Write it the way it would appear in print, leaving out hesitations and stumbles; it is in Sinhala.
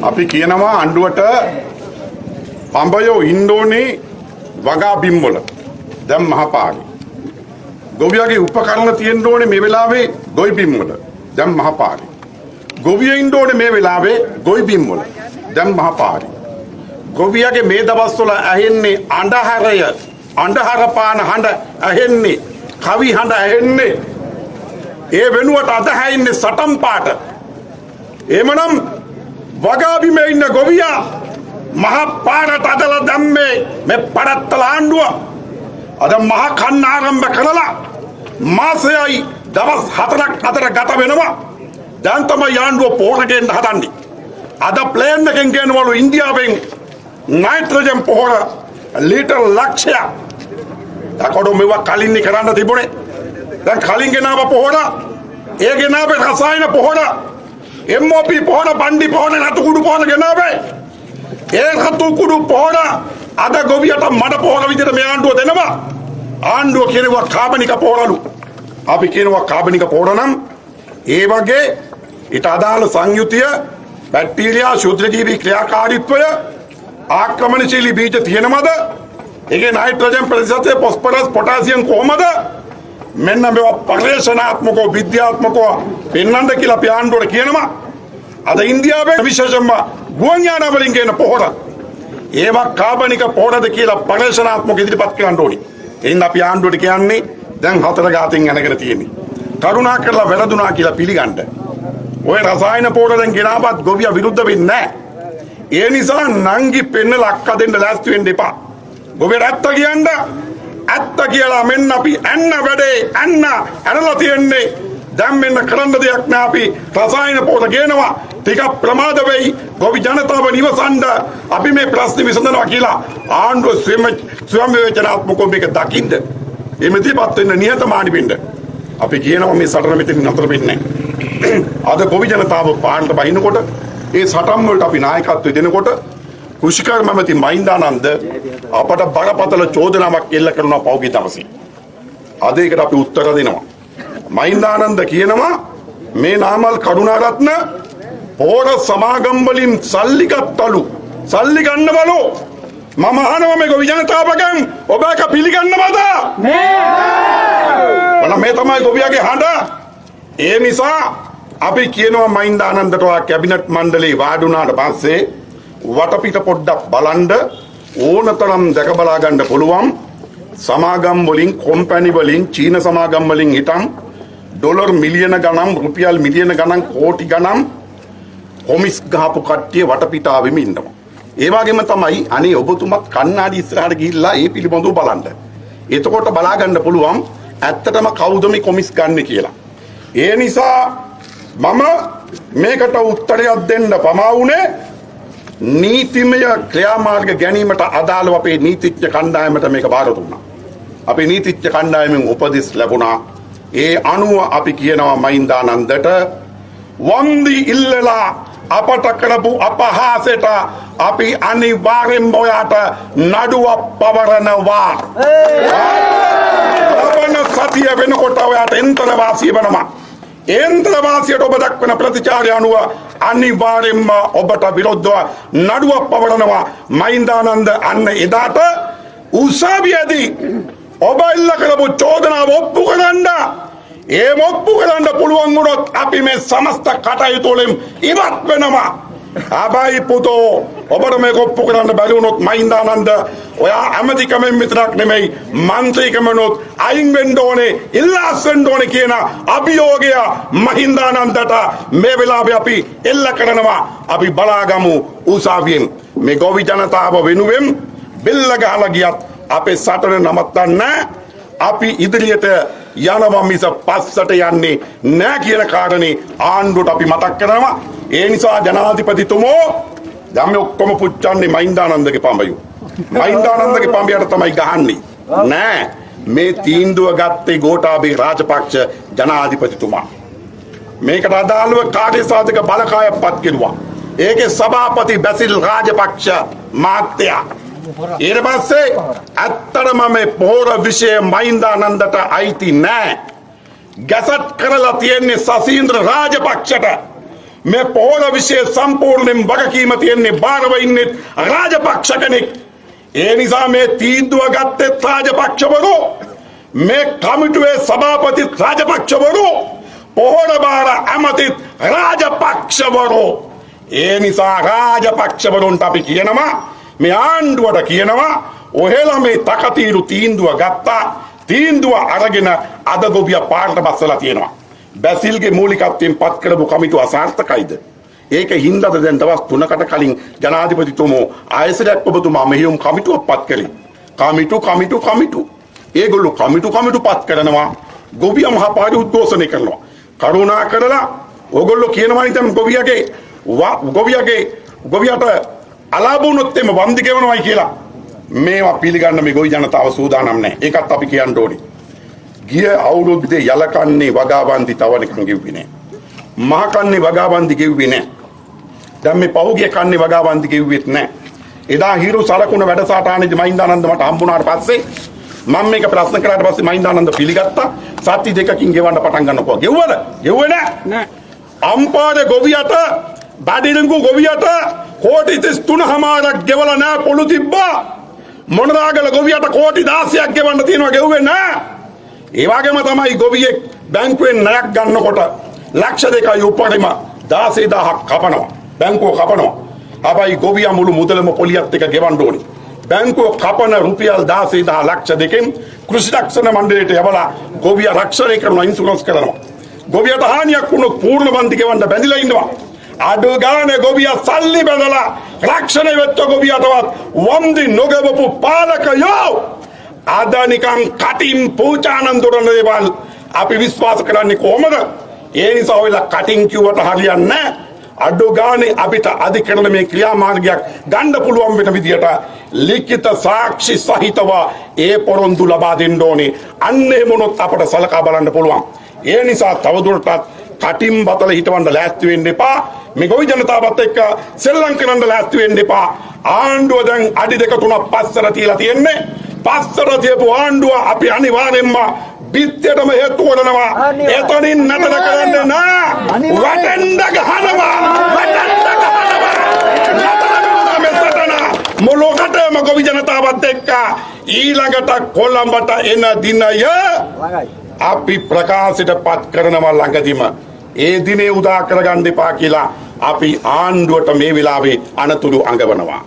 අපි කියනවා අඬුවට පඹයෝ ඉන්නෝනේ වගා බිම්වල දැන් මහපාරි. ගොවියගේ උපකරණ තියෙන්න ඕනේ මේ වෙලාවේ ගොවි බිම්වල දැන් මහපාරි. ගොවිය ඉන්න ඕනේ මේ වෙලාවේ ගොවි බිම්වල දැන් මහපාරි. ගොවියගේ මේ දවස්වල ඇහෙන්නේ අඬහරය අඬහර පාන හඬ ඇහෙන්නේ කවි හඬ ඇහෙන්නේ ඒ වෙනුවට අද හැින්නේ සටන් පාට. එමනම් වගාබිමේ ඉන්න ගොවියා මහ පාරට අදලා දැම්මේ මේ පරත්තල ආණ්ඩුව. අද මහ කන්න ආරම්භ කළා මාසයයි දවස් 4ක් අතර ගත වෙනවා. දැන් තමයි ආණ්ඩුව පොහොර ගෙන්න හදන්නේ. අද ප්ලේන් එකෙන් ගෙනවලු ඉන්දියාවෙන් නයිට්‍රජන් පොහොර ලීටර් ලක්ෂයක්. අකඩෝ මේවා කලින් කරන්න තිබුණේ. දැන් කලින් ගෙනාව පොහොර ඒ ගෙනාවේ රසායන පොහොර MOP පොහොර බණ්ඩි පොහොර රතු කුඩු පොහොර ගෙනාවේ. ඒ රතු කුඩු පොහොර අද ගොවියට මඩ පොහොර විදිහට මේ ආණ්ඩුව දෙනවා. ආණ්ඩුව කියනවා කාබනික පොහොරලු. අපි කියනවා කාබනික පොහොර නම් ඒ වගේ ඊට අදාළ සංයුතිය බැක්ටීරියා ශුද්ධජීවී ක්‍රියාකාරීත්වය ආක්‍රමණශීලී බීජ තියෙනවද? ඒකේ නයිට්‍රජන් ප්‍රතිශතය ෆොස්ෆරස් පොටෑසියම් කොහමද? මෙන්න මේවා පරිශනාත්මකව විද්‍යාත්මකව පෙන්වන්න කියලා අපි ආණ්ඩුවට කියනවා. අද ඉන්දියාවේ විශේෂයෙන්ම ගුවන් යාන වලින් ගෙන පොහොර ඒවා කාබනික පොහොරද කියලා පරිශනාත්මක ඉදිරිපත් කරන්න ඕනි. එහෙනම් අපි ආණ්ඩුවට කියන්නේ දැන් 4 ගාතෙන් යනකර තියෙන්නේ. කරුණා කරලා වැරදුනා කියලා පිළිගන්න. ඔය රසායන පොහොර දැන් ගෙනාවත් ගොවියා විරුද්ධ වෙන්නේ නැහැ. ඒ නිසා නංගි පෙන්නලා අක්ක දෙන්න ලෑස්ති වෙන්න එපා. ගොවියට ඇත්ත කියන්න ඇත්ත කියලා මෙන්න අපි අන්න වැඩේ අන්න අරලා තියන්නේ. දැන් මෙන්න කරන්න දෙයක් නෑ. අපි රසායන පොහොර ගේනවා ටික ප්‍රමාද වෙයි. ගොවි ජනතාව නිවසන්න අපි මේ ප්‍රශ්න විසඳනවා කියලා ආණ්ඩුව ස්වයං විවේචනාත්මකව මේක දකින්න. එමෙතිපත් වෙන්න නිහතමානී වෙන්න. අපි කියනවා මේ සටන මෙතන නතර වෙන්නේ නැහැ. අද ගොවි ජනතාව පාරට බහිනකොට ඒ සටන් වලට අපි නායකත්වය දෙනකොට කෘෂිකර්ම මැති මහින්දානන්ද අපට බරපතල චෝදනාවක් එල්ල කරනවා පෞගී දවසේ. අද ඒකට අපි උත්තර දෙනවා. මහින්දානන්ද කියනවා මේ නාමල් කරුණාරත්න පොහොර සමාගම් වලින් සල්ලි ගත්තලු. සල්ලි ගන්නවලු. මම අහනවා මේ ගොවි ජනතාවගෙන් ඔබ එක පිළිගන්නවද? නෑ. මේ තමයි ගොවියාගේ හඬ. ඒ නිසා අපි කියනවා මහින්දානන්දට කැබිනට් මණ්ඩලේ වාඩි වුණාට පස්සේ වටපිට පොඩ්ඩක් බලන්න ඕනතරම් දැක බලා ගන්න පුළුවන්. සමාගම් වලින් කොම්පැනි වලින් චීන සමාගම් වලින් හිටන් ඩොලර් මිලියන ගණන් රුපියල් මිලියන ගණන් කෝටි ගණන් කොමිස් ගහපු කට්ටිය වටපිටාවෙම ඉන්නවා. ඒ වගේම තමයි අනේ ඔබතුමත් කන්නාඩි ඉස්සරහට ගිහිල්ලා ඒ පිළිබඳව බලන්න. එතකොට බලා ගන්න පුළුවන් ඇත්තටම කවුද මේ කොමිස් ගන්න කියලා. ඒ නිසා මම මේකට උත්තරයක් දෙන්න පමා වුණේ නීතිමය ක්‍රියාමාර්ග ගැනීමට අදාළව අපේ නීතිඥ කණ්ඩායමට මේක බාර දුන්නා. අපේ නීතිඥ කණ්ඩායමෙන් උපදෙස් ලැබුණා. ඒ අනුව අපි කියනවා මහින්දානන්දට වන්දි ඉල්ලලා අපට කරපු අපහාසයට අපි අනිවාර්යෙන්ම ඔයාට නඩුවක් පවරනවා. ලබන සතිය වෙනකොට ඔයාට එන්තර වාසිය වෙනවා. එන්තර වාසියට ඔබ දක්වන ප්‍රතිචාරය අනුව අනිවාර්යෙන්ම ඔබට විරුද්ධව නඩුවක් පවරනවා. මහින්දානන්ද අන්න එදාට උසාවියේදී ඔබ ඉල්ල කරපු චෝදනාව ඔප්පු කරන්න. ඒ ඔප්පු කරන්න පුළුවන් වුණොත් අපි මේ සමස්ත කටයුතු වලින් ඉවත් වෙනවා. ආබයි පුතෝ ඔබට මේක ඔප්පු කරන්න බැරි වුණොත් මහින්දානන්ද ඔයා ඇමතිකමෙන් විතරක් නෙමෙයි මන්ත්‍රීකමනොත් අයින් වෙන්න ඕනේ ඉල්ලාස් වෙන්න ඕනේ කියන අභියෝගය මහින්දානන්දට මේ වෙලාවේ අපි එල්ල කරනවා. අපි බලාගමු උසාවියෙන් මේ ගොවි ජනතාව වෙනුවෙන් බෙල්ල ගහලා ගියත් අපේ සටන නවත්තන්න අපි ඉදිරියට යනවා මිස පස්සට යන්නේ නැහැ කියන කාරණේ ආණ්ඩුවට අපි මතක් කරනවා. ඒ නිසා ජනාධිපතිතුමෝ දැන් මේ ඔක්කොම පුච්චන්නේ මහින්දානන්දගේ පඹයෝ. මහින්දානන්දගේ පඹයට තමයි ගහන්නේ. නෑ මේ තීන්දුව ගත්තේ ගෝඨාභය රාජපක්ෂ ජනාධිපතිතුමා. මේකට අදාළව කාර්යසාධක බලකායක් පත් කෙරුවා. ඒකේ සභාපති බැසිල් රාජපක්ෂ මහත්තයා. ඊට පස්සේ ඇත්තටම මේ පොහොර විෂය මහින්දානන්දට අයිති නෑ. ගැසට් කරලා තියෙන්නේ සසීන්ද්‍ර රාජපක්ෂට. මේ පොහොර විශේෂ සම්පූර්ණයෙන් වගකීම තියෙන්නේ බාරව ඉන්නේ රාජපක්ෂ කෙනෙක්. ඒ නිසා මේ තීන්දුව ගත්තේ රාජපක්ෂවරු. මේ කමිටුවේ සභාපති රාජපක්ෂවරු. පොහොර බාර ඇමතිත් රාජපක්ෂවරු. ඒ නිසා රාජපක්ෂවරුන්ට අපි කියනවා මේ ආණ්ඩුවට කියනවා ඔහෙලා මේ තකතිරු තීන්දුව ගත්තා. තීන්දුව අරගෙන අද ගොවියා පාරට බස්සලා තියෙනවා. බැසිල්ගේ මූලිකත්වයෙන් පත් කරපු කමිටුව අසාර්ථකයිද? ඒක හින්දාද දැන් දවස් 3කට කලින් ජනාධිපතිතුමෝ ආයසරයක් ඔබතුමා මෙහිම කමිටුවක් පත් කළේ. කමිටු. ඒගොල්ලෝ කමිටු පත් කරනවා. ගොවියා මහපාරි උද්ඝෝෂණය කරනවා. කරුණා කරලා ඕගොල්ලෝ කියනවා ඉතින් ගොවියට අලාභුනොත් එම වන්දි ගෙවනවායි කියලා. මේවා පිළිගන්න මේ ගොවි ජනතාව සූදානම් නැහැ. ඒකත් අපි කියන්න ඕනේ. ගිය අවුරුද්දේ යලකන්නේ වගාවන්දි තව නිකන් ගෙව්වේ නැහැ. මහකන්නේ වගාවන්දි ගෙව්වේ නැහැ. දැන් මේ පහුගිය කන්නේ වගාවන්දි ගෙව්වෙත් නැහැ. එදා හිරු සලකුණ වැඩසටහනේදී මහින්දානන්ද මට හම්බුණාට පස්සේ මම මේක ප්‍රශ්න කරාට පස්සේ මහින්දානන්ද පිළිගත්තා. සති දෙකකින් ගෙවන්න පටන් ගන්නකො. ගෙව්වද? ගෙව්වේ නැහැ. අම්පාරේ ගොවියට බඩිරංගු ගොවියට කෝටි 33මාරක් ගෙවලා නැහැ පොළු තිබ්බා. මොනරාගල ගොවියට කෝටි 16ක් ගෙවන්න තියෙනවා ගෙව්වේ නැහැ. ඒ වගේම තමයි ගොවියෙක් බැංකුවෙන් ණයක් ගන්නකොට ලක්ෂ 2යි උපරිම 16000ක් කපනවා. බැංකුව කපනවා. හැබැයි ගොවියා මුළු මුදලම පොලියත් එක ගෙවන්න ඕනේ. බැංකුව කපන රුපියල් 16000 ලක්ෂ දෙකෙන් කෘෂි රක්ෂණ මණ්ඩලයට යවලා ගොවියා රක්ෂණය කරන ඉන්ෂුරන්ස් කරනවා. ගොවියට හානියක් වුණොත් පූර්ණ වන්දි ගෙවන්න බැඳිලා ඉන්නවා. අඩු ගානේ ගොවියා සල්ලි බදලා රක්ෂණය වෙච්ච ගොවියටවත් වන්දි නොගෙවපු පාලකයෝ අද නිකන් කටින් පූජානන් දොරන දේවල් අපි විශ්වාස කරන්නේ කොහමද? ඒ නිසා ඔයලා කටින් කිව්වට හරියන්නේ නැහැ. අඩු ගානේ අපිට අධිකරණ මේ ක්‍රියාමාර්ගයක් ගන්න පුළුවන් වෙන විදියට ලිඛිත සාක්ෂි සහිතව ඒ පොරොන්දු ලබා දෙන්න ඕනේ. අන්න ඒ මොනොත් අපට සලකා බලන්න පුළුවන්. ඒ නිසා තවදුරටත් කටින් බතල හිටවන්න ලෑස්ති වෙන්න එපා. මේ ගොවි ජනතාවත් එක්ක සෙල්ලම් කරන්න ලෑස්ති වෙන්න එපා. ආණ්ඩුව දැන් අඩි 2-3ක් පස්සර තියලා තියෙන්නේ. පස්සර තියපු ආණ්ඩුව අපි අනිවාර්යෙන්ම බිත්තේටම හේතු කරනවා. එතනින් නතර කරන්න නෑ. වටෙන්ඩ ගහනවා. මොලොකටම ගොවි ජනතාවත් එක්ක ඊළඟට කොළඹට එන දිනය අපි ප්‍රකාශයට පත් කරනවා ළඟදිම. ඒ දිනේ උදා කරගන්න එපා කියලා අපි ආණ්ඩුවට මේ වෙලාවේ අනතුරු අඟවනවා.